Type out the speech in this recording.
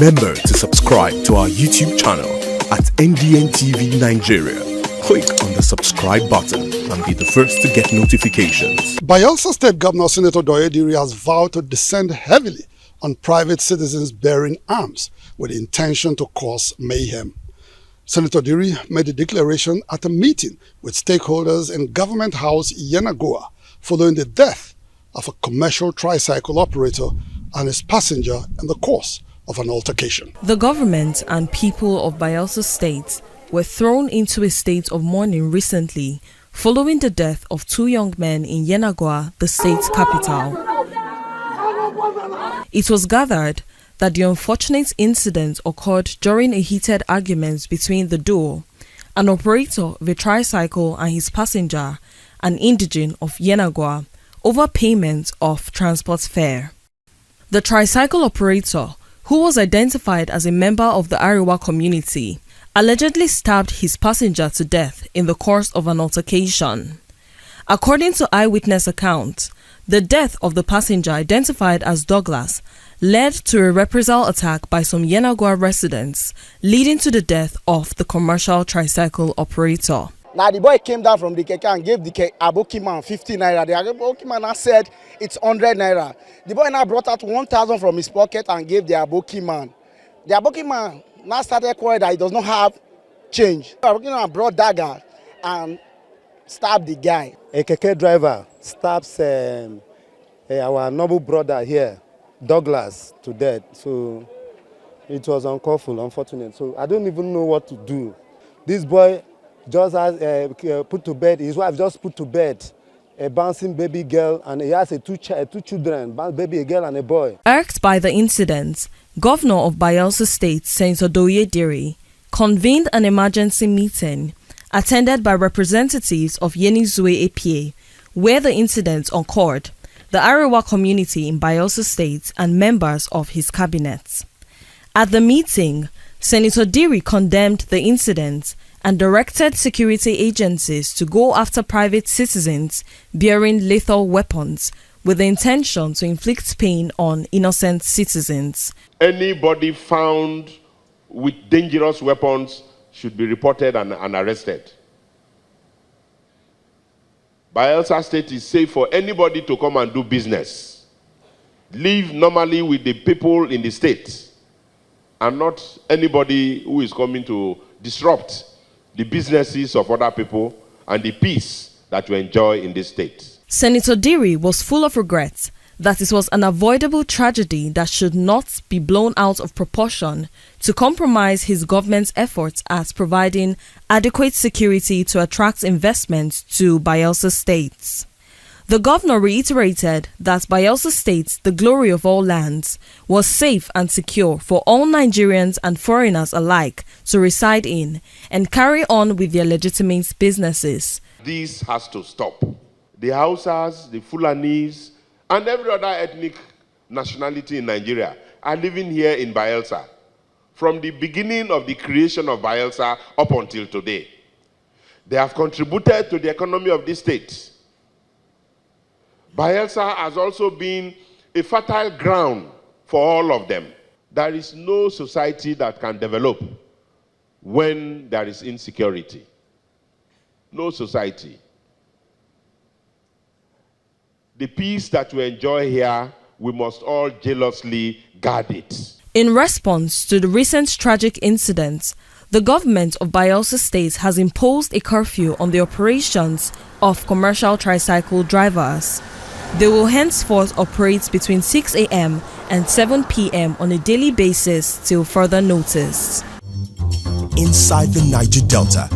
Remember to subscribe to our YouTube channel at NDNTV Nigeria. Click on the subscribe button and be the first to get notifications. Bayelsa State Governor Senator Douye Diri has vowed to descend heavily on private citizens bearing arms with the intention to cause mayhem. Senator Diri made the declaration at a meeting with stakeholders in Government House Yenagoa following the death of a commercial tricycle operator and his passenger in the course of an altercation. The government and people of Bayelsa State were thrown into a state of mourning recently following the death of two young men in Yenagoa, the state's capital. It was gathered that the unfortunate incident occurred during a heated argument between the duo, an operator of a tricycle, and his passenger, an indigene of Yenagoa, over payment of transport fare. The tricycle operator, who was identified as a member of the Arewa community, allegedly stabbed his passenger to death in the course of an altercation. According to eyewitness accounts, the death of the passenger, identified as Douglas, led to a reprisal attack by some Yenagoa residents, leading to the death of the commercial tricycle operator. Now the boy came down from the keke and gave the aboki man 50 naira. The aboki man now said it's 100 naira. The boy now brought out 1,000 from his pocket and gave the aboki man. The aboki man now started quarreling that he does not have change. The aboki man brought dagger and stabbed the guy. A keke driver stabs our noble brother here, Douglas, to death. So it was uncalled for, unfortunate. So I don't even know what to do. This boy just has put to bed, his wife just put to bed a bouncing baby girl, and he has two children, a baby, a girl and a boy. Irked by the incident, Governor of Bayelsa State, Senator Douye Diri, convened an emergency meeting attended by representatives of Yenizue APA, where the incident occurred, the Arewa community in Bayelsa State, and members of his cabinet. At the meeting, Senator Diri condemned the incident and directed security agencies to go after private citizens bearing lethal weapons with the intention to inflict pain on innocent citizens. Anybody found with dangerous weapons should be reported and arrested. Bayelsa State is safe for anybody to come and do business. Live normally with the people in the state, and not anybody who is coming to disrupt the businesses of other people and the peace that we enjoy in this state. Senator Diri was full of regret that it was an avoidable tragedy that should not be blown out of proportion to compromise his government's efforts at providing adequate security to attract investment to Bayelsa State. The governor reiterated that Bayelsa State, the glory of all lands, was safe and secure for all Nigerians and foreigners alike to reside in and carry on with their legitimate businesses. This has to stop. The Hausas, the Fulanis, and every other ethnic nationality in Nigeria are living here in Bayelsa from the beginning of the creation of Bayelsa up until today. They have contributed to the economy of this state. Bayelsa has also been a fertile ground for all of them. There is no society that can develop when there is insecurity. No society. The peace that we enjoy here, we must all jealously guard it. In response to the recent tragic incidents, the government of Bayelsa State has imposed a curfew on the operations of commercial tricycle drivers. They will henceforth operate between 6 a.m. and 7 p.m. on a daily basis till further notice. Inside the Niger Delta,